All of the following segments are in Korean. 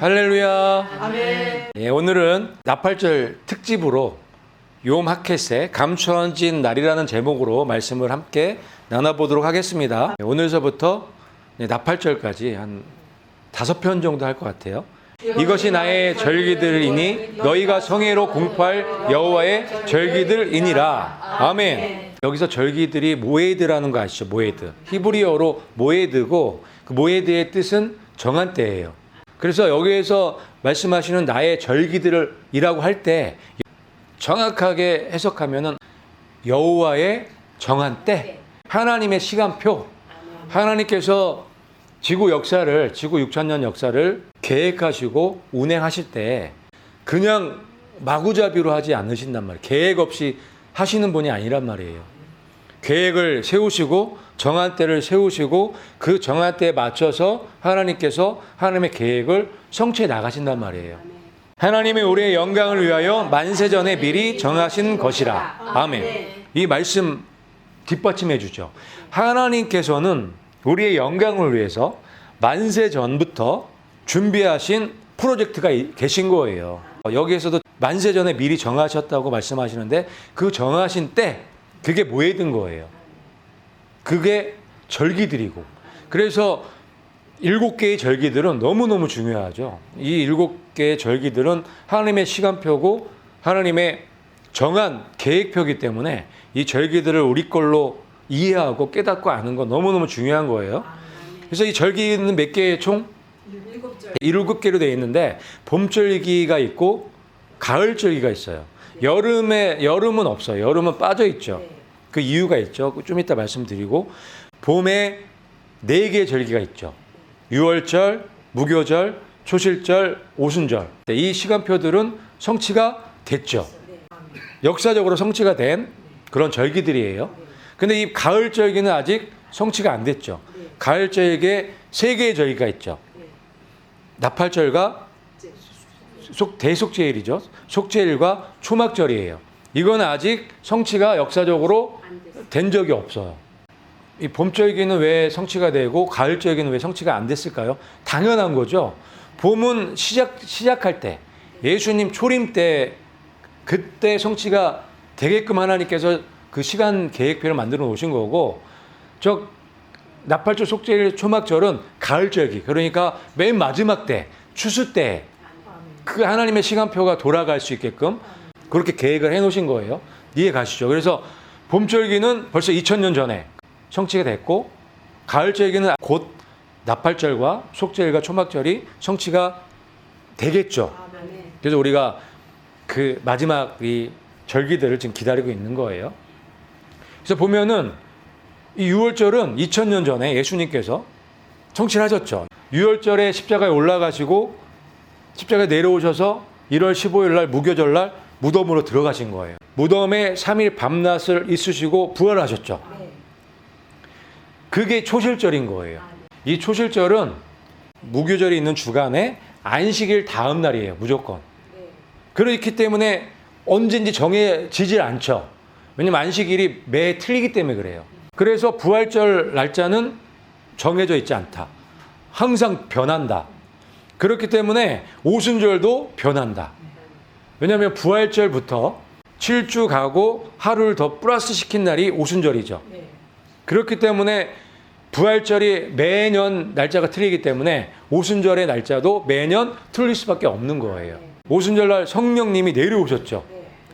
할렐루야. 아멘. 예, 오늘은 나팔절 특집으로 욤 하켓의 감춰진 날이라는 제목으로 말씀을 함께 나눠보도록 하겠습니다. 오늘서부터 나팔절까지 한 5편 정도 할 것 같아요. 이것이 나의 절기들이니 너희가 성회로 공포할 여호와의 절기들이니라. 아멘. 여기서 절기들이 모에드라는 거 아시죠? 모에드. 히브리어로 모에드고 그 모에드의 뜻은 정한 때예요. 그래서 여기에서 말씀하시는 나의 절기들이라고 할 때 정확하게 해석하면은 여호와의 정한 때, 하나님의 시간표, 하나님께서 지구 6,000년 역사를 계획하시고 운행하실 때 그냥 마구잡이로 하지 않으신단 말이에요. 계획 없이 하시는 분이 아니란 말이에요. 계획을 세우시고 정한 때를 세우시고 그 정한 때에 맞춰서 하나님께서 하나님의 계획을 성취해 나가신단 말이에요. 하나님의 우리의 영광을 위하여 만세전에 미리 정하신 것이라. 아멘. 이 말씀 뒷받침해 주죠. 하나님께서는 우리의 영광을 위해서 만세전부터 준비하신 프로젝트가 계신 거예요. 여기에서도 만세전에 미리 정하셨다고 말씀하시는데 그 정하신 때 그게 모에든 거예요. 그게 절기들이고. 그래서 7개의 절기들은 너무너무 중요하죠. 이 7개의 절기들은 하나님의 시간표고 하나님의 정한 계획표이기 때문에 이 절기들을 우리 걸로 이해하고 깨닫고 아는 건 너무너무 중요한 거예요. 그래서 이 절기는 몇 개의 총? 7개로 되어 있는데 봄절기가 있고 가을절기가 있어요. 여름은 없어요. 여름은 빠져 있죠. 그 이유가 있죠. 좀 이따 말씀드리고 봄에 4개의 절기가 있죠. 유월절, 무교절, 초실절, 오순절. 이 시간표들은 성취가 됐죠. 역사적으로 성취가 된 그런 절기들이에요. 근데 이 가을절기는 아직 성취가 안 됐죠. 가을절기에 3개의 절기가 있죠. 나팔절과 대속죄일이죠. 속죄일과 초막절이에요. 이건 아직 성취가 역사적으로 된 적이 없어요. 이 봄절기는 왜 성취가 되고 가을절기는 왜 성취가 안 됐을까요? 당연한 거죠. 봄은 시작할 때, 예수님 초림 때 그때 성취가 되게끔 하나님께서 그 시간 계획표를 만들어 놓으신 거고, 나팔절, 속죄일, 초막절은 가을절기, 그러니까 맨 마지막 때, 추수 때 그 하나님의 시간표가 돌아갈 수 있게끔 그렇게 계획을 해놓으신 거예요. 이해 가시죠? 그래서 봄절기는 벌써 2000년 전에 성취가 됐고 가을절기는 곧 나팔절과 속죄일과 초막절이 성취가 되겠죠. 그래서 우리가 그 마지막 이 절기들을 지금 기다리고 있는 거예요. 그래서 보면은 이 유월절은 2000년 전에 예수님께서 성취를 하셨죠. 유월절에 십자가에 올라가시고 십자가에 내려오셔서 1월 15일 날 무교절 날 무덤으로 들어가신 거예요. 무덤에 3일 밤낮을 있으시고 부활하셨죠. 그게 초실절인 거예요. 이 초실절은 무교절이 있는 주간에 안식일 다음 날이에요. 무조건. 그렇기 때문에 언제인지 정해지질 않죠. 왜냐면 안식일이 매 틀리기 때문에 그래요. 그래서 부활절 날짜는 정해져 있지 않다. 항상 변한다. 그렇기 때문에 오순절도 변한다. 왜냐하면 부활절부터 7주 가고 하루를 더 플러스 시킨 날이 오순절이죠. 그렇기 때문에 부활절이 매년 날짜가 틀리기 때문에 오순절의 날짜도 매년 틀릴 수밖에 없는 거예요. 오순절날 성령님이 내려오셨죠.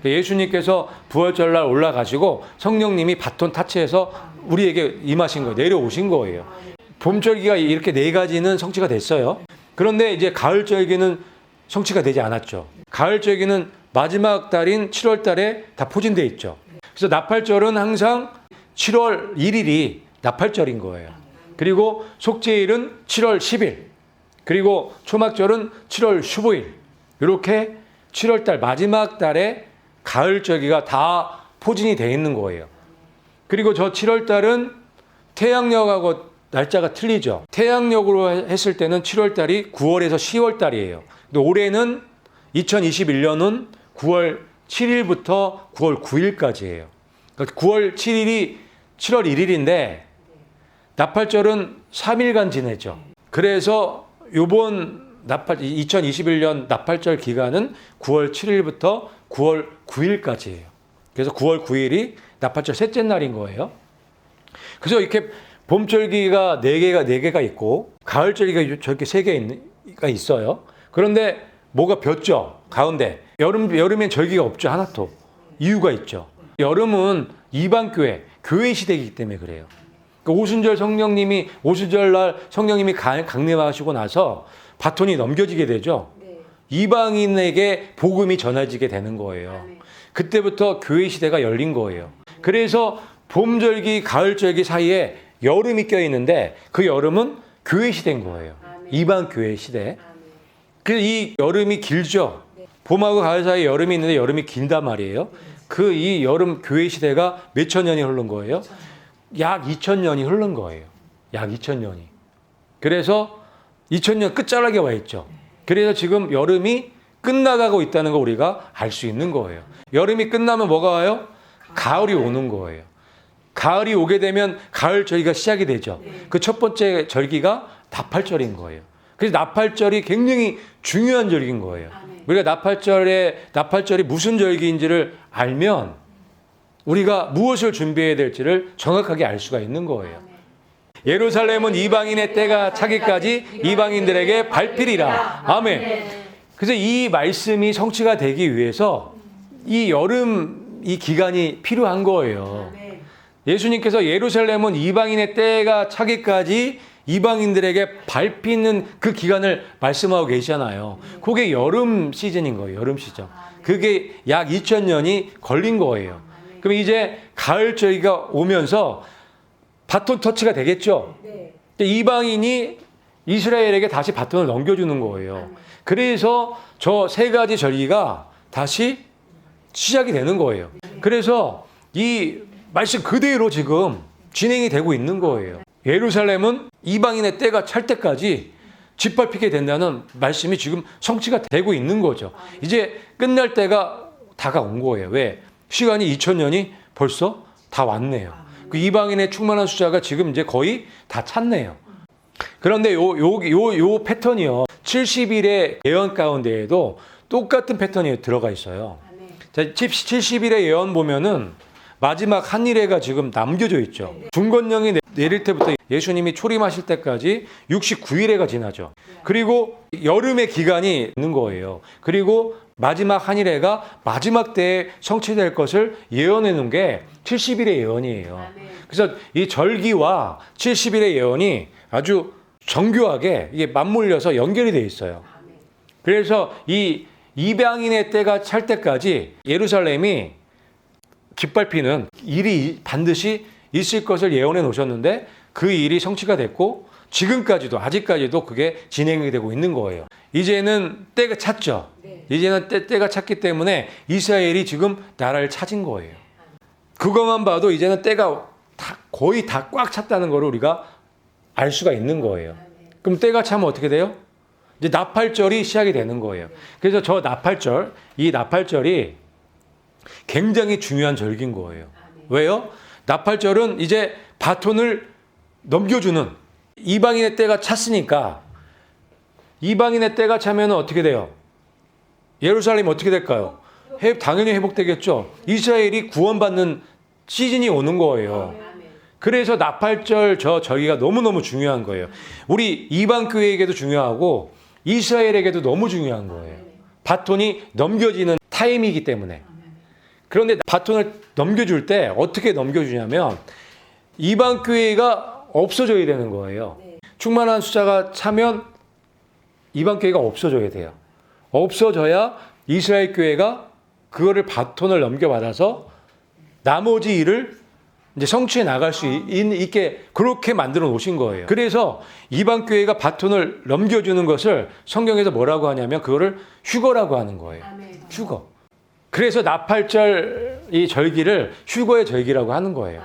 예수님께서 부활절날 올라가시고 성령님이 바톤 타치해서 우리에게 임하신 거예요. 내려오신 거예요. 봄절기가 이렇게 4가지는 성취가 됐어요. 그런데 이제 가을절기는 성취가 되지 않았죠. 가을절기는 마지막 달인 7월 달에 다 포진되어 있죠. 그래서 나팔절은 항상 7월 1일이 나팔절인 거예요. 그리고 속죄일은 7월 10일. 그리고 초막절은 7월 15일. 이렇게 7월 달 마지막 달에 가을절기가 다 포진이 되어 있는 거예요. 그리고 저 7월 달은 태양력하고 날짜가 틀리죠. 태양력으로 했을 때는 7월 달이 9월에서 10월 달이에요. 근데 올해는 2021년은 9월 7일부터 9월 9일까지예요. 그러니까 9월 7일이 7월 1일인데 나팔절은 3일간 지내죠. 그래서 이번 2021년 나팔절 기간은 9월 7일부터 9월 9일까지예요. 그래서 9월 9일이 나팔절 셋째 날인 거예요. 그래서 이렇게 봄절기가 4개가 있고 가을절기가 저렇게 3개가 있어요. 그런데 뭐가 볕죠? 가운데. 여름엔 절기가 없죠. 하나도. 이유가 있죠. 여름은 이방교회, 교회 시대이기 때문에 그래요. 오순절 날 성령님이 강림하시고 나서 바톤이 넘겨지게 되죠. 이방인에게 복음이 전해지게 되는 거예요. 그때부터 교회 시대가 열린 거예요. 그래서 봄절기, 가을절기 사이에 여름이 껴있는데 그 여름은 교회 시대인 거예요. 이방 교회 시대. 그래서 이 여름이 길죠. 봄하고 가을 사이에 여름이 있는데 여름이 길단 말이에요. 그 이 여름 교회 시대가 몇천 년이 흐른 거예요? 약 2000년이 흐른 거예요. 약 2000년이. 그래서 2000년 끝자락에 와 있죠. 그래서 지금 여름이 끝나가고 있다는 거 우리가 알 수 있는 거예요. 여름이 끝나면 뭐가 와요? 가을이 오는 거예요. 가을이 오게 되면 가을 절기가 시작이 되죠. 그 첫 번째 절기가 나팔절인 거예요. 그래서 나팔절이 굉장히 중요한 절기인 거예요. 우리가 나팔절이 무슨 절기인지를 알면 우리가 무엇을 준비해야 될지를 정확하게 알 수가 있는 거예요. 예루살렘은 이방인의 때가 차기까지 이방인들에게 밟히리라. 아멘. 그래서 이 말씀이 성취가 되기 위해서 이 여름 이 기간이 필요한 거예요. 예수님께서 예루살렘은 이방인의 때가 차기까지 이방인들에게 밟히는 그 기간을 말씀하고 계시잖아요. 그게 여름 시즌인 거예요. 여름 시즌. 그게 약 2000년이 걸린 거예요. 그럼 이제 가을 절기가 오면서 바톤 터치가 되겠죠. 이방인이 이스라엘에게 다시 바톤을 넘겨주는 거예요. 그래서 저 3가지 절기가 다시 시작이 되는 거예요. 그래서 이 말씀 그대로 지금 진행이 되고 있는 거예요. 예루살렘은 이방인의 때가 찰 때까지 짓밟히게 된다는 말씀이 지금 성취가 되고 있는 거죠. 이제 끝날 때가 다가온 거예요. 왜? 시간이 2000년이 벌써 다 왔네요. 그 이방인의 충만한 숫자가 지금 이제 거의 다 찼네요. 그런데 요 패턴이요. 70일의 예언 가운데에도 똑같은 패턴이 들어가 있어요. 자, 70일의 예언 보면은 마지막 한 일회가 지금 남겨져 있죠. 중건령이 내릴 때부터 예수님이 초림하실 때까지 69일회가 지나죠. 그리고 여름의 기간이 있는 거예요. 그리고 마지막 한 일회가 마지막 때에 성취될 것을 예언해 놓은 게 70일의 예언이에요. 그래서 이 절기와 70일의 예언이 아주 정교하게 이게 맞물려서 연결이 돼 있어요. 그래서 이 이방인의 때가 찰 때까지 예루살렘이 짓밟히는 일이 반드시 있을 것을 예언해 놓으셨는데 그 일이 성취가 됐고 아직까지도 그게 진행이 되고 있는 거예요. 이제는 때가 찼죠. 이제는 때가 찼기 때문에 이스라엘이 지금 나라를 찾은 거예요. 그것만 봐도 이제는 때가 거의 다 꽉 찼다는 걸 우리가 알 수가 있는 거예요. 그럼 때가 차면 어떻게 돼요? 이제 나팔절이 시작이 되는 거예요. 그래서 이 나팔절이 굉장히 중요한 절기인 거예요. 왜요? 나팔절은 이제 바톤을 넘겨주는 이방인의 때가 찼으니까 이방인의 때가 차면 어떻게 돼요? 예루살렘이 어떻게 될까요? 당연히 회복되겠죠. 이스라엘이 구원받는 시즌이 오는 거예요. 그래서 나팔절 절기가 너무너무 중요한 거예요. 우리 이방 교회에게도 중요하고 이스라엘에게도 너무 중요한 거예요. 바톤이 넘겨지는 타임이기 때문에. 그런데 바톤을 넘겨줄 때 어떻게 넘겨주냐면 이방 교회가 없어져야 되는 거예요. 충만한 숫자가 차면 이방 교회가 없어져야 돼요. 없어져야 이스라엘 교회가 그거를 바톤을 넘겨받아서 나머지 일을 이제 성취해 나갈 수 있게 그렇게 만들어 놓으신 거예요. 그래서 이방 교회가 바톤을 넘겨주는 것을 성경에서 뭐라고 하냐면 그거를 휴거라고 하는 거예요. 휴거. 그래서 나팔절 이 절기를 휴거의 절기라고 하는 거예요.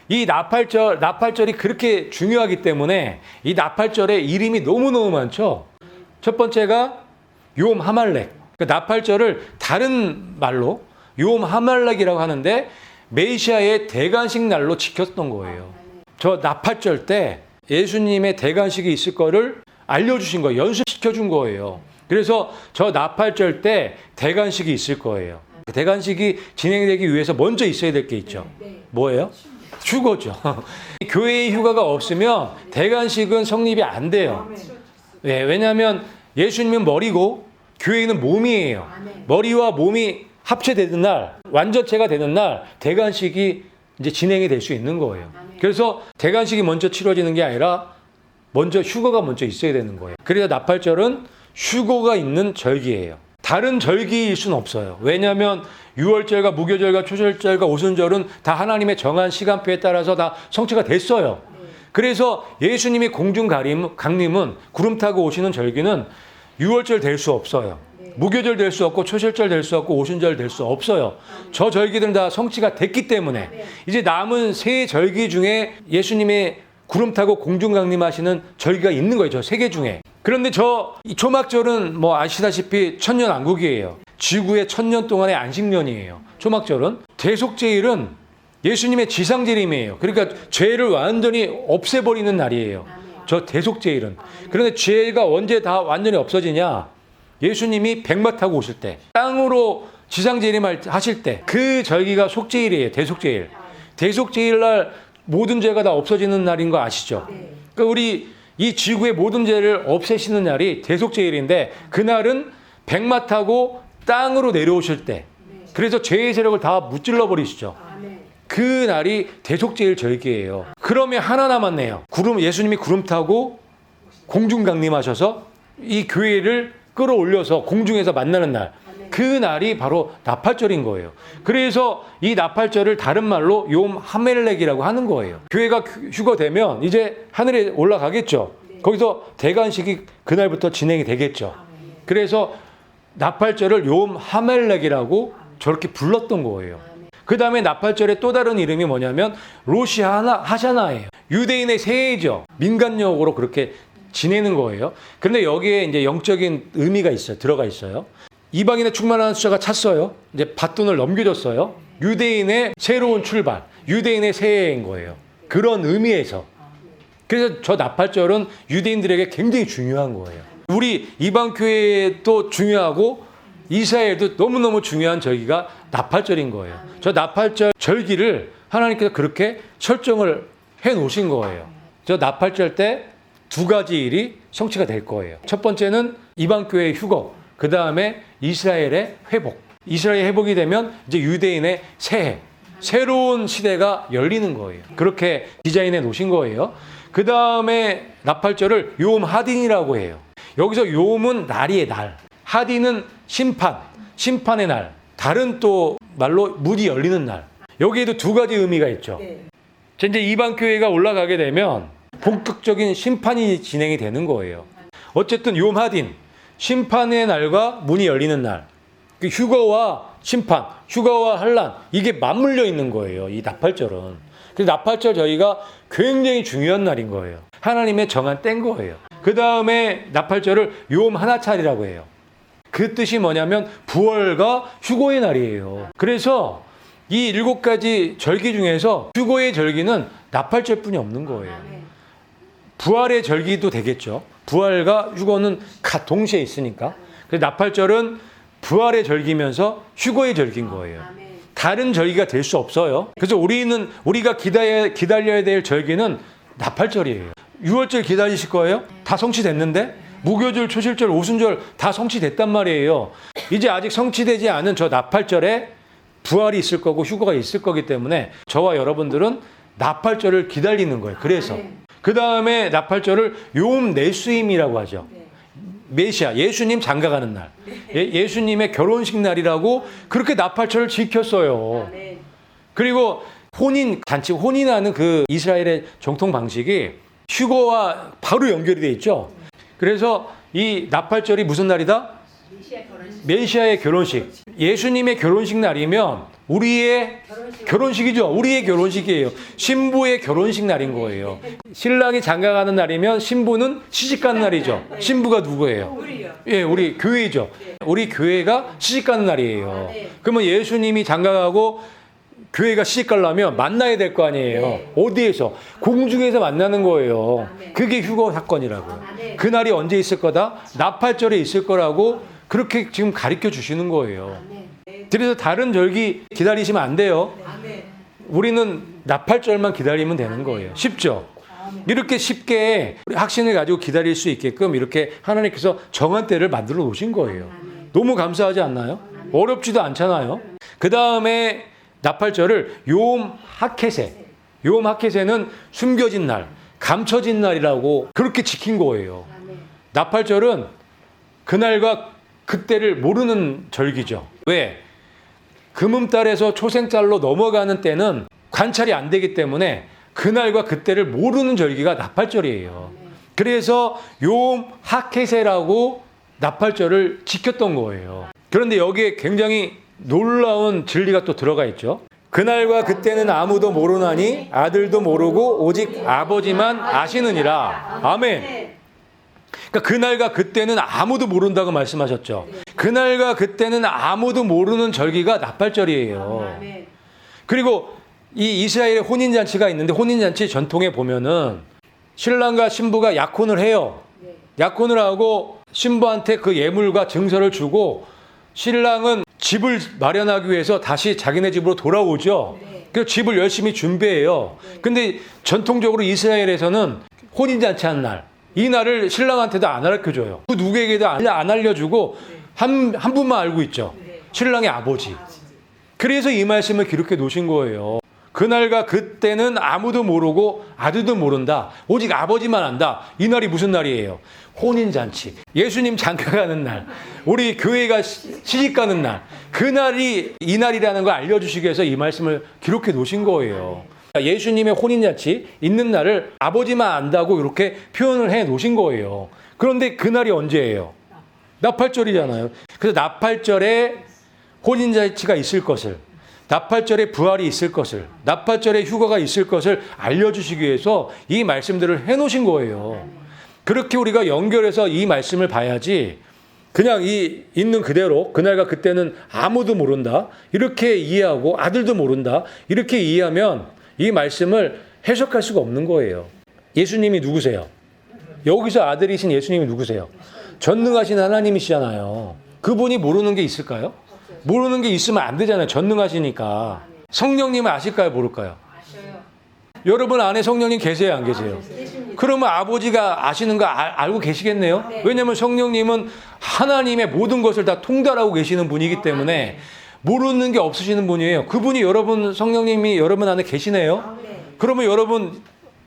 이 나팔절이 그렇게 중요하기 때문에 이 나팔절의 이름이 너무너무 많죠. 첫 번째가 욤 하말렉. 그 나팔절을 다른 말로 욤 하말렉이라고 하는데 메시아의 대관식 날로 지켰던 거예요. 저 나팔절 때 예수님의 대관식이 있을 거를 알려주신 거예요. 연습시켜준 거예요. 그래서 저 나팔절 때 대관식이 있을 거예요. 대관식이 진행되기 위해서 먼저 있어야 될 게 있죠. 뭐예요? 휴거죠. 교회의 휴가가 없으면 대관식은 성립이 안 돼요. 네, 왜냐하면 예수님은 머리고 교회는 몸이에요. 머리와 몸이 합체되는 날, 완전체가 되는 날 대관식이 이제 진행이 될 수 있는 거예요. 그래서 대관식이 먼저 치러지는 게 아니라 먼저 휴거가 먼저 있어야 되는 거예요. 그래서 나팔절은 휴거가 있는 절기예요. 다른 절기일 수는 없어요. 왜냐하면 유월절과 무교절과 초절절과 오순절은 다 하나님의 정한 시간표에 따라서 다 성취가 됐어요. 그래서 예수님이 공중 강림은 구름 타고 오시는 절기는 유월절 될 수 없어요. 무교절 될 수 없고 초절절 될 수 없고 오순절 될 수 없어요. 저 절기들은 다 성취가 됐기 때문에 이제 남은 세 절기 중에 예수님의 구름 타고 공중 강림하시는 절기가 있는 거예요. 저 세 개 중에. 그런데 이 초막절은 뭐 아시다시피 천년왕국이에요. 지구의 1000년 동안의 안식년이에요. 초막절은. 대속죄일은 예수님의 지상재림이에요. 그러니까 죄를 완전히 없애버리는 날이에요. 저 대속죄일은. 그런데 죄가 언제 다 완전히 없어지냐? 예수님이 백마 타고 오실 때, 땅으로 지상재림하실 때, 그 절기가 속죄일이에요. 대속죄일. 대속죄일 날 모든 죄가 다 없어지는 날인 거 아시죠? 그러니까 우리 이 지구의 모든 죄를 없애시는 날이 대속죄일인데 그날은 백마 타고 땅으로 내려오실 때, 그래서 죄의 세력을 다 무찔러 버리시죠. 그 날이 대속죄일 절기예요. 그러면 하나 남았네요. 예수님이 구름 타고 공중 강림하셔서 이 교회를 끌어올려서 공중에서 만나는 날, 그 날이 바로 나팔절인 거예요. 그래서 이 나팔절을 다른 말로 욤 하멜렉이라고 하는 거예요. 교회가 휴거되면 이제 하늘에 올라가겠죠. 거기서 대관식이 그날부터 진행이 되겠죠. 그래서 나팔절을 욤 하멜렉이라고 저렇게 불렀던 거예요. 그 다음에 나팔절의 또 다른 이름이 뭐냐면 로시 하샤나예요. 유대인의 새해죠. 민간용어로 그렇게 지내는 거예요. 그런데 여기에 이제 영적인 의미가 있어요. 들어가 있어요. 이방인의 충만한 숫자가 찼어요. 이제 밧돈을 넘겨줬어요. 유대인의 새로운 출발, 유대인의 새해인 거예요. 그런 의미에서. 그래서 저 나팔절은 유대인들에게 굉장히 중요한 거예요. 우리 이방교회도 중요하고 이스라엘도 너무너무 중요한 절기가 나팔절인 거예요. 저 나팔절 절기를 하나님께서 그렇게 설정을 해 놓으신 거예요. 저 나팔절 때 두 가지 일이 성취가 될 거예요. 첫 번째는 이방교회의 휴거, 그 다음에 이스라엘의 회복. 이스라엘의 회복이 되면 이제 유대인의 새해, 새로운 시대가 열리는 거예요. 그렇게 디자인해 놓으신 거예요. 그 다음에 나팔절을 욤 하딘이라고 해요. 여기서 욤은 날이에요, 날. 하딘은 심판의 날. 다른 또 말로 문이 열리는 날. 여기에도 두 가지 의미가 있죠. 이제 이방교회가 올라가게 되면 본격적인 심판이 진행이 되는 거예요. 어쨌든 욤 하딘, 심판의 날과 문이 열리는 날. 휴거와 심판, 휴거와 환란, 이게 맞물려 있는 거예요. 이 나팔절은. 그래서 나팔절 저희가 굉장히 중요한 날인 거예요. 하나님의 정한 때인 거예요. 그 다음에 나팔절을 욤 하나찰이라고 해요. 그 뜻이 뭐냐면 부활과 휴거의 날이에요. 그래서 이 7가지 절기 중에서 휴거의 절기는 나팔절뿐이 없는 거예요. 부활의 절기도 되겠죠. 부활과 휴거는 동시에 있으니까. 그래서 나팔절은 부활의 절기면서 휴거의 절기인 거예요. 다른 절기가 될 수 없어요. 그래서 우리가 기다려야 될 절기는 나팔절이에요. 유월절 기다리실 거예요? 다 성취됐는데? 무교절, 초실절, 오순절 다 성취됐단 말이에요. 이제 아직 성취되지 않은 저 나팔절에 부활이 있을 거고 휴거가 있을 거기 때문에 저와 여러분들은 나팔절을 기다리는 거예요. 그래서 그 다음에 나팔절을 욤 내수임이라고 하죠. 메시아, 예수님 장가가는 날. 예수님의 결혼식 날이라고 그렇게 나팔절을 지켰어요. 그리고 잔치 혼인하는 그 이스라엘의 정통 방식이 휴거와 바로 연결이 돼 있죠. 그래서 이 나팔절이 무슨 날이다? 메시아의 결혼식. 예수님의 결혼식 날이면 우리의 결혼식이죠. 우리의 결혼식이에요. 신부의 결혼식 날인 거예요. 신랑이 장가가는 날이면 신부는 시집가는 날이죠. 신부가 누구예요? 예, 우리 교회죠. 우리 교회가 시집가는 날이에요. 그러면 예수님이 장가가고 교회가 시집 가려면 만나야 될 거 아니에요. 네. 어디에서? 공중에서 만나는 거예요. 아멘. 그게 휴거 사건이라고요. 아멘. 그날이 언제 있을 거다? 나팔절에 있을 거라고 그렇게 지금 가르쳐 주시는 거예요. 아멘. 그래서 다른 절기 기다리시면 안 돼요. 아멘. 우리는 나팔절만 기다리면 되는 거예요. 쉽죠? 이렇게 쉽게 우리 확신을 가지고 기다릴 수 있게끔 이렇게 하나님께서 정한 때를 만들어 놓으신 거예요. 너무 감사하지 않나요? 어렵지도 않잖아요. 그 다음에 나팔절을 요음 하켓세. 요음 하켓세는 숨겨진 날, 감춰진 날이라고 그렇게 지킨 거예요. 나팔절은 그날과 그때를 모르는 절기죠. 왜? 금음달에서 초생달로 넘어가는 때는 관찰이 안 되기 때문에 그날과 그때를 모르는 절기가 나팔절이에요. 그래서 요음 하켓세라고 나팔절을 지켰던 거예요. 그런데 여기에 굉장히 놀라운 진리가 또 들어가 있죠. 그날과 그때는 아무도 모르나니 아들도 모르고 오직 아버지만 아시느니라. 아멘. 그러니까 그날과 그때는 아무도 모른다고 말씀하셨죠. 그날과 그때는 아무도 모르는 절기가 나팔절이에요. 그리고 이 이스라엘의 혼인잔치가 있는데 혼인잔치 전통에 보면은 신랑과 신부가 약혼을 해요. 약혼을 하고 신부한테 그 예물과 증서를 주고 신랑은 집을 마련하기 위해서 다시 자기네 집으로 돌아오죠. 그래서 집을 열심히 준비해요. 근데 전통적으로 이스라엘에서는 혼인잔치 한 날, 이 날을 신랑한테도 안 알려줘요. 그 누구에게도 안 알려주고 한 분만 알고 있죠. 신랑의 아버지. 그래서 이 말씀을 기록해 놓으신 거예요. 그날과 그때는 아무도 모르고 아들도 모른다. 오직 아버지만 안다. 이 날이 무슨 날이에요? 혼인잔치. 예수님 장가가는 날. 우리 교회가 시집가는 날. 그날이 이 날이라는 걸 알려주시기 위해서 이 말씀을 기록해 놓으신 거예요. 예수님의 혼인잔치 있는 날을 아버지만 안다고 이렇게 표현을 해 놓으신 거예요. 그런데 그날이 언제예요? 나팔절이잖아요. 그래서 나팔절에 혼인잔치가 있을 것을, 나팔절에 부활이 있을 것을, 나팔절에 휴거가 있을 것을 알려주시기 위해서 이 말씀들을 해놓으신 거예요. 그렇게 우리가 연결해서 이 말씀을 봐야지 그냥 이 있는 그대로 그날과 그때는 아무도 모른다 이렇게 이해하고 아들도 모른다 이렇게 이해하면 이 말씀을 해석할 수가 없는 거예요. 예수님이 누구세요? 여기서 아들이신 예수님이 누구세요? 전능하신 하나님이시잖아요. 그분이 모르는 게 있을까요? 모르는 게 있으면 안 되잖아요. 전능하시니까. 성령님은 아실까요? 모를까요? 아셔요. 여러분 안에 성령님 계세요? 안 계세요? 그러면 아버지가 아시는 거 알고 계시겠네요? 왜냐하면 성령님은 하나님의 모든 것을 다 통달하고 계시는 분이기 때문에 모르는 게 없으시는 분이에요. 그분이 여러분, 성령님이 여러분 안에 계시네요? 그러면 여러분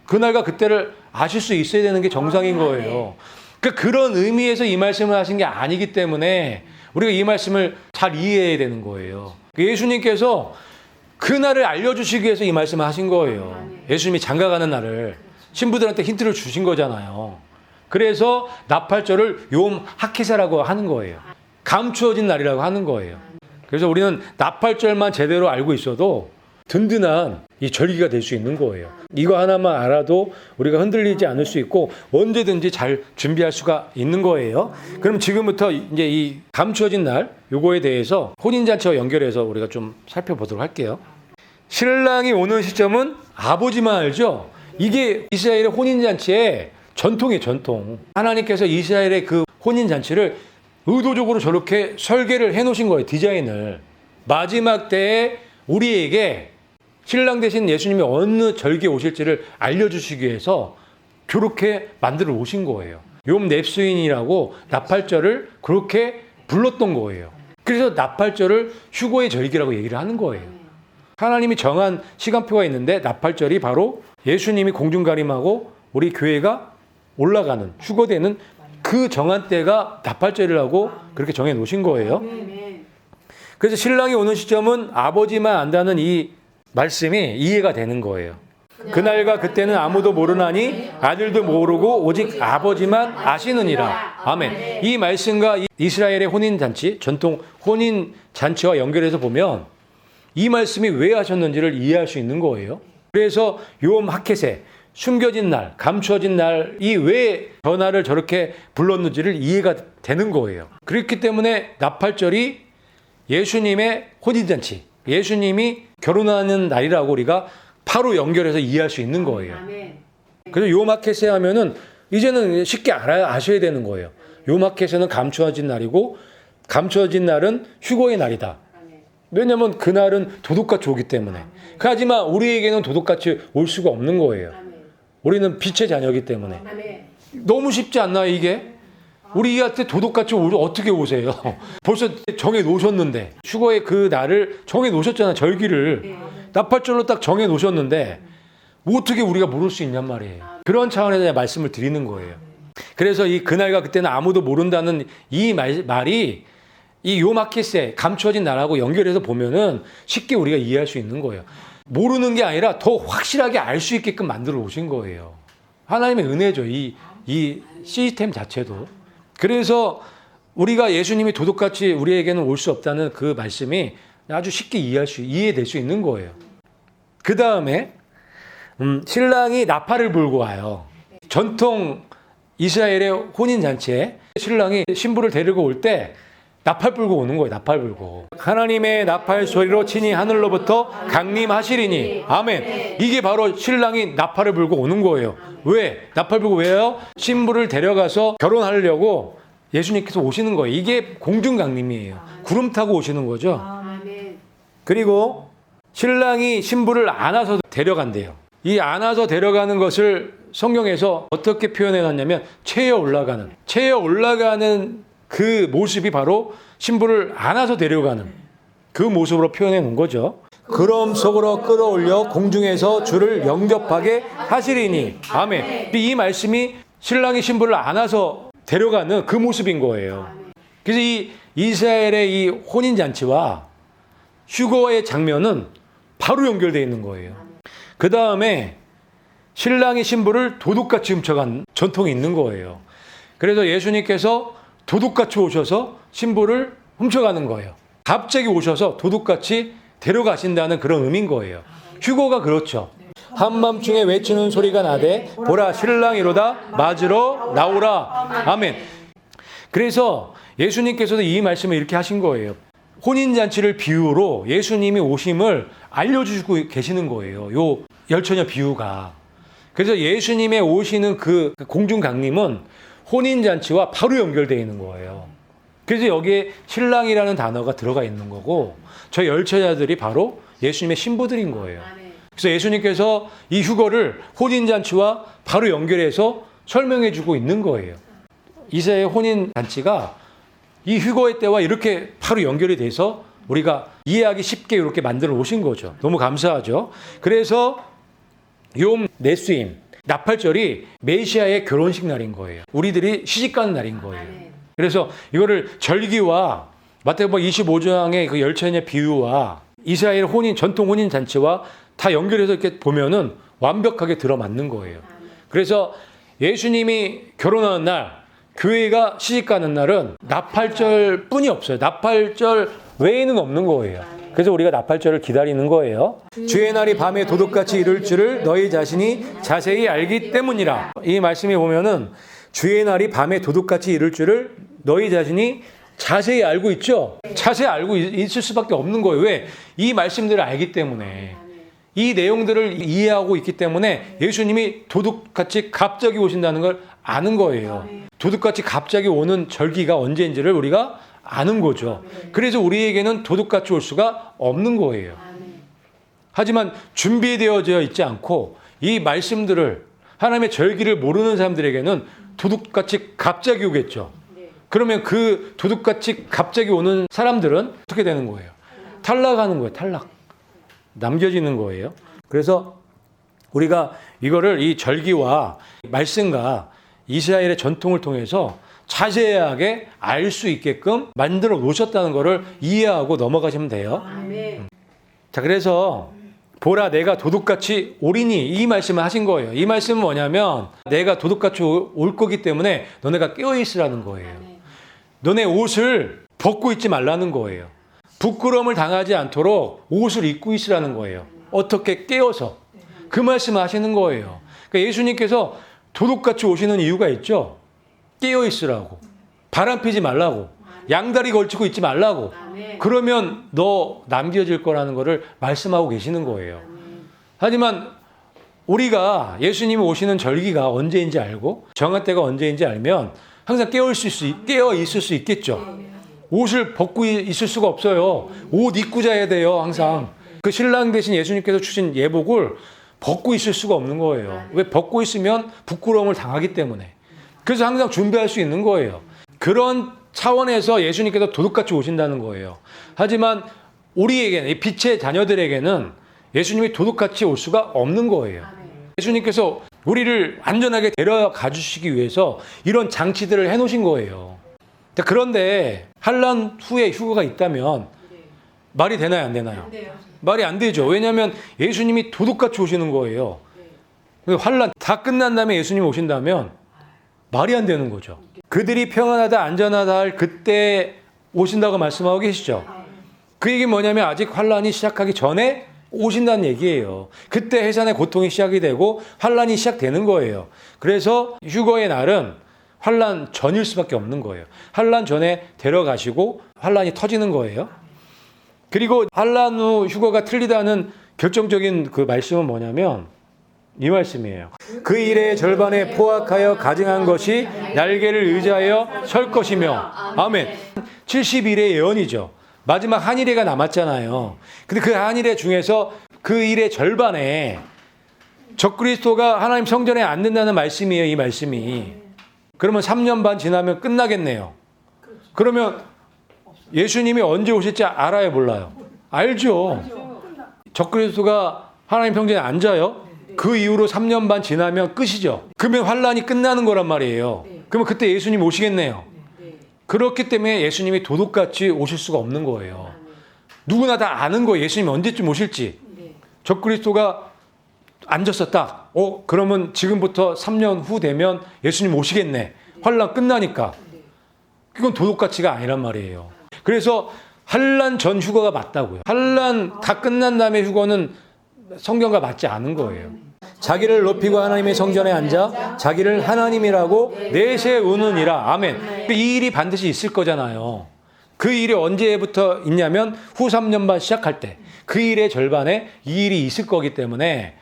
그날과 그때를 아실 수 있어야 되는 게 정상인 거예요. 그러니까 그런 의미에서 이 말씀을 하신 게 아니기 때문에 우리가 이 말씀을 잘 이해해야 되는 거예요. 예수님께서 그 날을 알려주시기 위해서 이 말씀을 하신 거예요. 예수님이 장가가는 날을 신부들한테 힌트를 주신 거잖아요. 그래서 나팔절을 요음 하켓세라고 하는 거예요. 감추어진 날이라고 하는 거예요. 그래서 우리는 나팔절만 제대로 알고 있어도 든든한 이 절기가 될 수 있는 거예요. 이거 하나만 알아도 우리가 흔들리지 않을 수 있고 언제든지 잘 준비할 수가 있는 거예요. 그럼 지금부터 이제 이 감추어진 날 요거에 대해서 혼인잔치와 연결해서 우리가 좀 살펴보도록 할게요. 신랑이 오는 시점은 아버지만 알죠. 이게 이스라엘의 혼인잔치의 전통이에요. 전통. 하나님께서 이스라엘의 그 혼인잔치를 의도적으로 저렇게 설계를 해놓으신 거예요. 디자인을. 마지막 때에 우리에게 신랑 되신 예수님이 어느 절기에 오실지를 알려주시기 위해서 그렇게 만들어 오신 거예요. 욤 넵수인이라고 나팔절을 그렇게 불렀던 거예요. 그래서 나팔절을 휴거의 절기라고 얘기를 하는 거예요. 하나님이 정한 시간표가 있는데 나팔절이 바로 예수님이 공중가림하고 우리 교회가 올라가는 휴거되는 그 정한 때가 나팔절이라고 그렇게 정해 놓으신 거예요. 그래서 신랑이 오는 시점은 아버지만 안다는 이 말씀이 이해가 되는 거예요. 그날과 그때는 아무도 모르나니 아들도 모르고 오직 아버지만 아시느니라. 아멘. 이 말씀과 이스라엘의 혼인잔치, 전통 혼인잔치와 연결해서 보면 이 말씀이 왜 하셨는지를 이해할 수 있는 거예요. 그래서 요음 하켓세, 숨겨진 날, 감추어진 날이 왜 전날을 저렇게 불렀는지를 이해가 되는 거예요. 그렇기 때문에 나팔절이 예수님의 혼인잔치, 예수님이 결혼하는 날이라고 우리가 바로 연결해서 이해할 수 있는 거예요. 그래서 요 마켓에 하면은 이제는 쉽게 아셔야 되는 거예요. 요 마켓에는 감추어진 날이고 감추어진 날은 휴거의 날이다. 왜냐하면 그날은 도둑같이 오기 때문에. 하지만 우리에게는 도둑같이 올 수가 없는 거예요. 우리는 빛의 자녀이기 때문에. 너무 쉽지 않나요, 이게? 우리한테 도둑같이 어떻게 오세요? 벌써 정해 놓으셨는데, 휴거의 그 날을 정해 놓으셨잖아요, 절기를. 나팔절로 딱 정해 놓으셨는데, 어떻게 우리가 모를 수 있냔 말이에요. 그런 차원에서 말씀을 드리는 거예요. 그래서 이 그날과 그때는 아무도 모른다는 이 말이 이 요마켓에 감추어진 날하고 연결해서 보면은 쉽게 우리가 이해할 수 있는 거예요. 모르는 게 아니라 더 확실하게 알 수 있게끔 만들어 오신 거예요. 하나님의 은혜죠. 이 시스템 자체도. 그래서 우리가 예수님이 도둑같이 우리에게는 올 수 없다는 그 말씀이 아주 쉽게 이해될 수 있는 거예요. 그 다음에 신랑이 나팔을 불고 와요. 전통 이스라엘의 혼인잔치에 신랑이 신부를 데리고 올 때 나팔 불고 오는 거예요. 나팔 불고. 하나님의 나팔 소리로 친히 하늘로부터 강림하시리니. 아멘. 이게 바로 신랑이 나팔을 불고 오는 거예요. 왜? 나팔 불고 왜요? 신부를 데려가서 결혼하려고 예수님께서 오시는 거예요. 이게 공중 강림이에요. 구름 타고 오시는 거죠. 그리고 신랑이 신부를 안아서 데려간대요. 이 안아서 데려가는 것을 성경에서 어떻게 표현해 놨냐면 체에 올라가는 그 모습이 바로 신부를 안아서 데려가는 그 모습으로 표현해 놓은 거죠. 그럼 속으로 끌어올려 공중에서 주를 영접하게 하시리니. 아멘. 이 말씀이 신랑이 신부를 안아서 데려가는 그 모습인 거예요. 그래서 이 이스라엘의 이 혼인잔치와 휴거의 장면은 바로 연결되어 있는 거예요. 그 다음에 신랑이 신부를 도둑같이 훔쳐간 전통이 있는 거예요. 그래서 예수님께서 도둑같이 오셔서 신부를 훔쳐가는 거예요. 갑자기 오셔서 도둑같이 데려가신다는 그런 의미인 거예요. 휴거가 그렇죠. 한밤중에 외치는 소리가 나되 보라 신랑이로다 맞으러 나오라. 아멘. 그래서 예수님께서도 이 말씀을 이렇게 하신 거예요. 혼인잔치를 비유로 예수님이 오심을 알려주고 계시는 거예요. 요 열처녀 비유가. 그래서 예수님의 오시는 그 공중 강림은 혼인잔치와 바로 연결되어 있는 거예요. 그래서 여기에 신랑이라는 단어가 들어가 있는 거고 저 열처자들이 바로 예수님의 신부들인 거예요. 그래서 예수님께서 이 휴거를 혼인잔치와 바로 연결해서 설명해 주고 있는 거예요. 이세의 혼인잔치가 이 휴거의 때와 이렇게 바로 연결이 돼서 우리가 이해하기 쉽게 이렇게 만들어 오신 거죠. 너무 감사하죠. 그래서 욤 네수임 나팔절이 메시아의 결혼식 날인 거예요. 우리들이 시집가는 날인 거예요. 그래서 이거를 절기와 마태복음 25장의 그 열처녀 비유와 이스라엘 전통 혼인 잔치와 다 연결해서 이렇게 보면은 완벽하게 들어맞는 거예요. 그래서 예수님이 결혼하는 날, 교회가 시집가는 날은 나팔절 뿐이 없어요. 나팔절 외에는 없는 거예요. 그래서 우리가 나팔절을 기다리는 거예요. 주의 날이 밤에 도둑같이 이룰 줄을 너희 자신이 자세히 알기 때문이라. 이 말씀에 보면은 주의 날이 밤에 도둑같이 이룰 줄을 너희 자신이 자세히 알고 있죠. 자세히 알고 있을 수밖에 없는 거예요. 왜? 이 말씀들을 알기 때문에. 이 내용들을 이해하고 있기 때문에 예수님이 도둑같이 갑자기 오신다는 걸 아는 거예요. 도둑같이 갑자기 오는 절기가 언제인지를 우리가 아는 거죠. 그래서 우리에게는 도둑같이 올 수가 없는 거예요. 하지만 준비되어져 있지 않고 이 말씀들을 하나님의 절기를 모르는 사람들에게는 도둑같이 갑자기 오겠죠. 그러면 그 도둑같이 갑자기 오는 사람들은 어떻게 되는 거예요? 탈락하는 거예요. 탈락. 남겨지는 거예요. 그래서 우리가 이거를 이 절기와 말씀과 이스라엘의 전통을 통해서 자세하게 알 수 있게끔 만들어 놓으셨다는 것을 이해하고 넘어가시면 돼요. 자, 그래서 보라 내가 도둑같이 오리니 이 말씀을 하신 거예요. 이 말씀은 뭐냐면 내가 도둑같이 올 거기 때문에 너네가 깨어있으라는 거예요. 너네 옷을 벗고 있지 말라는 거예요. 부끄러움을 당하지 않도록 옷을 입고 있으라는 거예요. 어떻게 깨어서. 그 말씀을 하시는 거예요. 그러니까 예수님께서 도둑같이 오시는 이유가 있죠. 깨어있으라고. 바람 피지 말라고. 양다리 걸치고 있지 말라고. 아멘. 그러면 너 남겨질 거라는 거를 말씀하고 계시는 거예요. 하지만 우리가 예수님이 오시는 절기가 언제인지 알고 정한 때가 언제인지 알면 항상 깨어 있을 수 있겠죠. 옷을 벗고 있을 수가 없어요. 옷 입고 자야 돼요, 항상. 그 신랑 대신 예수님께서 주신 예복을 벗고 있을 수가 없는 거예요. 왜? 벗고 있으면 부끄러움을 당하기 때문에. 그래서 항상 준비할 수 있는 거예요. 그런 차원에서 예수님께서 도둑같이 오신다는 거예요. 하지만 우리에게는, 이 빛의 자녀들에게는 예수님이 도둑같이 올 수가 없는 거예요. 예수님께서 우리를 안전하게 데려가 주시기 위해서 이런 장치들을 해놓으신 거예요. 그런데 환난 후에 휴거가 있다면 말이 되나요, 안 되나요? 안 돼요. 말이 안 되죠. 왜냐하면 예수님이 도둑같이 오시는 거예요. 환난 다 끝난 다음에 예수님이 오신다면 말이 안 되는 거죠. 그들이 평안하다 안전하다 할 그때 오신다고 말씀하고 계시죠. 그 얘기는 뭐냐면 아직 환난이 시작하기 전에 오신다는 얘기예요. 그때 해산의 고통이 시작이 되고 환난이 시작되는 거예요. 그래서 휴거의 날은 환난 전일 수밖에 없는 거예요. 환난 전에 데려가시고 환난이 터지는 거예요. 그리고 환난 후 휴거가 틀리다는 결정적인 그 말씀은 뭐냐면 이 말씀이에요. 그 일의 절반에 포악하여 가증한 것이 날개를 의지하여 설 것이며 아멘. 70일의 예언이죠. 마지막 한일회가 남았잖아요. 근데 그 한일회 중에서 그 일의 절반에 적그리스도가 하나님 성전에 앉는다는 말씀이에요. 이 말씀이. 그러면 3년 반 지나면 끝나겠네요. 그러면 예수님이 언제 오실지 알아요, 몰라요? 알죠. 적그리스도가 하나님 성전에 앉아요. 그 이후로 3년 반 지나면 끝이죠. 그러면 환란이 끝나는 거란 말이에요. 그러면 그때 예수님 오시겠네요. 그렇기 때문에 예수님이 도둑같이 오실 수가 없는 거예요. 누구나 다 아는 거예요. 예수님이 언제쯤 오실지. 적그리스도가 앉았었다. 그러면 지금부터 3년 후 되면 예수님 오시겠네. 환란 끝나니까. 그건 도둑가치가 아니란 말이에요. 그래서 환란 전 휴거가 맞다고요. 환란 다 끝난 다음에 휴거는 성경과 맞지 않은 거예요. 자기를 높이고 하나님의 성전에 앉아 자기를 하나님이라고 내세우느니라. 아멘. 이 일이 반드시 있을 거잖아요. 그 일이 언제부터 있냐면 후 3년 반 시작할 때 그 일의 절반에 이 일이 있을 거기 때문에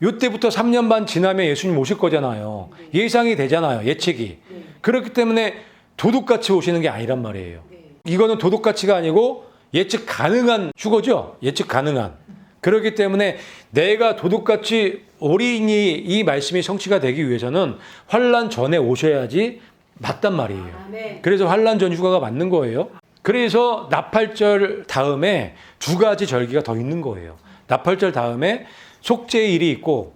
이때부터 3년 반 지나면 예수님 오실 거잖아요. 예상이 되잖아요. 예측이. 그렇기 때문에 도둑같이 오시는 게 아니란 말이에요. 이거는 도둑같이가 아니고 예측 가능한 휴거죠. 예측 가능한. 그렇기 때문에 내가 도둑같이 오리니 이 말씀이 성취가 되기 위해서는 환란 전에 오셔야지 맞단 말이에요. 그래서 환란 전 휴가가 맞는 거예요. 그래서 나팔절 다음에 두 가지 절기가 더 있는 거예요. 나팔절 다음에 속죄일이 있고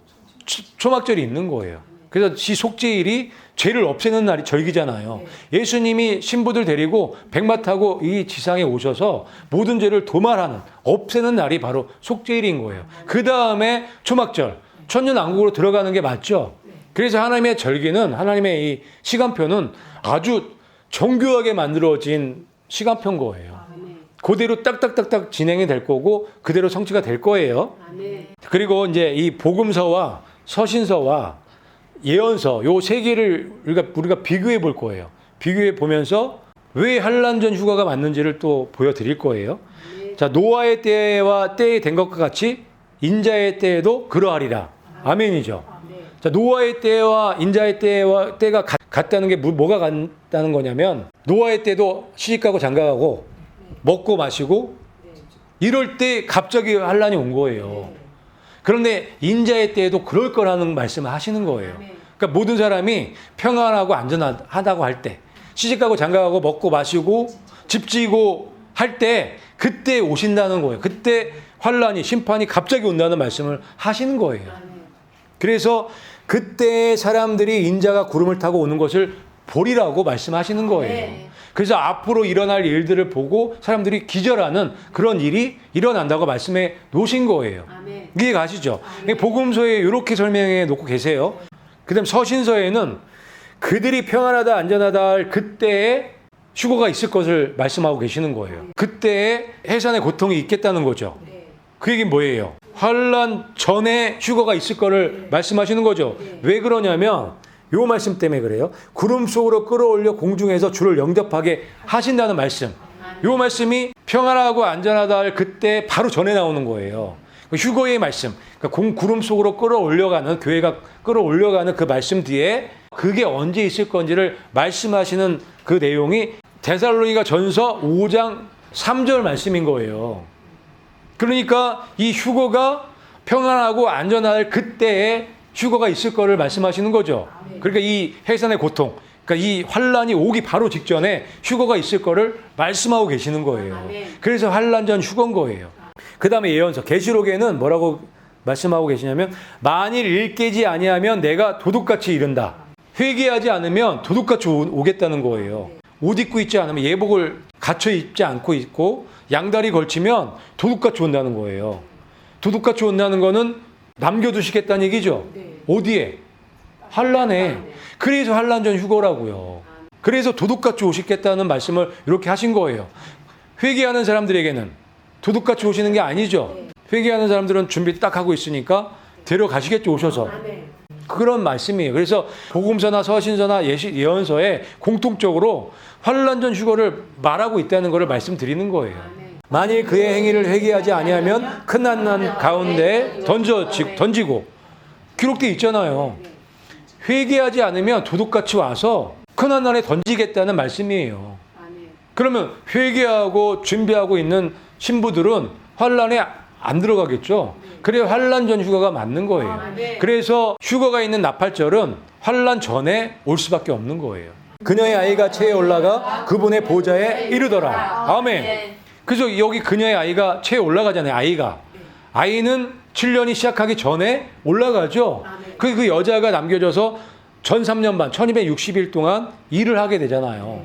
초막절이 있는 거예요. 그래서 이 속죄일이 죄를 없애는 날이 절기잖아요. 예수님이 신부들 데리고 백마 타고 이 지상에 오셔서 모든 죄를 도말하는, 없애는 날이 바로 속죄일인 거예요. 그 다음에 초막절, 천년왕국으로 들어가는 게 맞죠. 그래서 하나님의 절기는, 하나님의 이 시간표는 아주 정교하게 만들어진 시간표인 거예요. 그대로 딱딱딱딱 진행이 될 거고 그대로 성취가 될 거예요. 그리고 이제 이 복음서와 서신서와 예언서 요 세 개를 우리가 비교해 볼 거예요. 비교해 보면서 왜 환란 전 휴가가 맞는지를 또 보여드릴 거예요. 자, 노아의 때와 때에 된 것과 같이 인자의 때에도 그러하리라. 아멘이죠. 자, 노아의 때와 인자의 때가 같다는 게 뭐가 같다는 거냐면 노아의 때도 시집가고 장가가고 먹고 마시고 이럴 때 갑자기 환란이 온 거예요. 그런데 인자의 때에도 그럴 거라는 말씀을 하시는 거예요. 그러니까 모든 사람이 평안하고 안전하다고 할 때, 시집가고 장가가고 먹고 마시고 집 지고 할 때 그때 오신다는 거예요. 그때 환란이 심판이 갑자기 온다는 말씀을 하시는 거예요. 그래서 그때 사람들이 인자가 구름을 타고 오는 것을 보리라고 말씀하시는 거예요. 그래서 앞으로 일어날 일들을 보고 사람들이 기절하는 그런 일이 일어난다고 말씀해 놓으신 거예요. 이해 가시죠? 복음서에 이렇게 설명해 놓고 계세요. 그 다음 서신서에는 그들이 평안하다 안전하다 할 그때에 휴거가 있을 것을 말씀하고 계시는 거예요. 그때에 해산의 고통이 있겠다는 거죠. 그 얘기는 뭐예요? 환란 전에 휴거가 있을 거를 말씀하시는 거죠. 왜 그러냐면 요 말씀 때문에 그래요. 구름 속으로 끌어올려 공중에서 주를 영접하게 하신다는 말씀. 요 말씀이 평안하고 안전하다 할 그때 바로 전에 나오는 거예요. 휴거의 말씀. 그러니까 구름 속으로 끌어올려가는, 교회가 끌어올려가는 그 말씀 뒤에 그게 언제 있을 건지를 말씀하시는 그 내용이 데살로니가 전서 5장 3절 말씀인 거예요. 그러니까 이 휴거가 평안하고 안전할 그때에 휴거가 있을 거를 말씀하시는 거죠. 그러니까 이 해산의 고통, 그러니까 이 환란이 오기 바로 직전에 휴거가 있을 거를 말씀하고 계시는 거예요. 그래서 환란 전 휴거인 거예요. 그 다음에 예언서 계시록에는 뭐라고 말씀하고 계시냐면 만일 일 깨지 아니하면 내가 도둑같이 이른다. 회개하지 않으면 도둑같이 오겠다는 거예요. 옷 입고 있지 않으면 예복을 갖춰 입지 않고 있고 양다리 걸치면 도둑같이 온다는 거예요. 도둑같이 온다는 거는 남겨두시겠다는 얘기죠. 어디에? 환란에. 그래서 환란 전 휴거라고요. 그래서 도둑같이 오시겠다는 말씀을 이렇게 하신 거예요. 회개하는 사람들에게는 도둑같이 오시는 게 아니죠. 회개하는 사람들은 준비 딱 하고 있으니까 데려가시겠죠, 오셔서. 그런 말씀이에요. 그래서 복음서나 서신서나 예언서에 공통적으로 환란 전 휴거를 말하고 있다는 것을 말씀드리는 거예요. 만일 그의 행위를 회개하지 아니하면 큰 환난 가운데 던지고 기록되어 있잖아요. 회개하지 않으면 도둑같이 와서 큰 환난에 던지겠다는 말씀이에요. 그러면 회개하고 준비하고 있는 신부들은 환란에 안 들어가겠죠. 그래야 환란 전 휴거가 맞는 거예요. 그래서 휴거가 있는 나팔절은 환란 전에 올 수밖에 없는 거예요. 그녀의 아이가 체에 올라가 그분의 보좌에 이르더라. 아멘. 그래서 여기 그녀의 아이가 체에 올라가잖아요. 아이는 7년이 시작하기 전에 올라가죠. 그 여자가 남겨져서 전 3년 반 1260일 동안 일을 하게 되잖아요.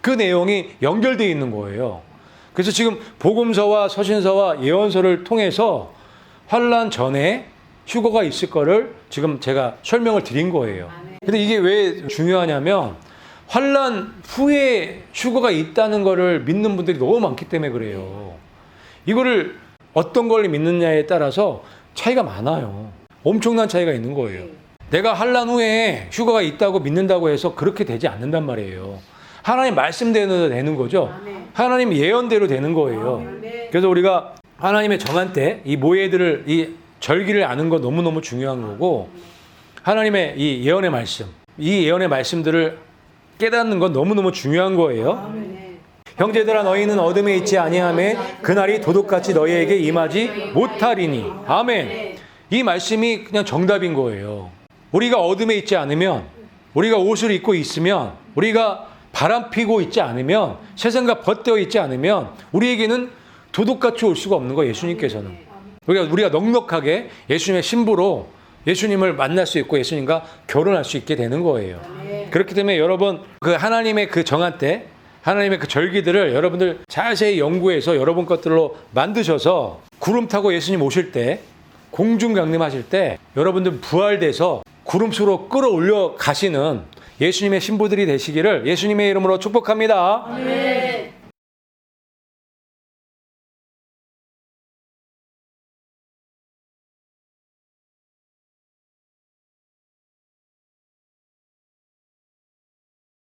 그 내용이 연결되어 있는 거예요. 그래서 지금 복음서와 서신서와 예언서를 통해서 환란 전에 휴거가 있을 거를 지금 제가 설명을 드린 거예요. 근데 이게 왜 중요하냐면 환란 후에 휴거가 있다는 거를 믿는 분들이 너무 많기 때문에 그래요. 이거를 어떤 걸 믿느냐에 따라서 차이가 많아요. 엄청난 차이가 있는 거예요. 내가 환란 후에 휴거가 있다고 믿는다고 해서 그렇게 되지 않는단 말이에요. 하나님 말씀대로 되는 거죠. 하나님 예언대로 되는 거예요. 그래서 우리가 하나님의 정한 때 이 모예들을 이 절기를 아는 거 너무너무 중요한 거고 하나님의 이 예언의 말씀, 이 예언의 말씀들을 깨닫는 건 너무너무 중요한 거예요. 형제들아 너희는 어둠에 있지 아니하매 그날이 도둑같이 너희에게 임하지 못하리니. 아멘. 이 말씀이 그냥 정답인 거예요. 우리가 어둠에 있지 않으면, 우리가 옷을 입고 있으면, 우리가 바람 피고 있지 않으면, 세상과 벗되어 있지 않으면 우리에게는 도둑같이 올 수가 없는 거예요. 예수님께서는. 우리가 넉넉하게 예수님의 신부로 예수님을 만날 수 있고 예수님과 결혼할 수 있게 되는 거예요. 그렇기 때문에 여러분 그 하나님의 그 정한 때 하나님의 그 절기들을 여러분들 자세히 연구해서 여러분 것들로 만드셔서 구름 타고 예수님 오실 때 공중 강림하실 때 여러분들 부활돼서 구름 속으로 끌어올려 가시는 예수님의 신부들이 되시기를 예수님의 이름으로 축복합니다. 아멘.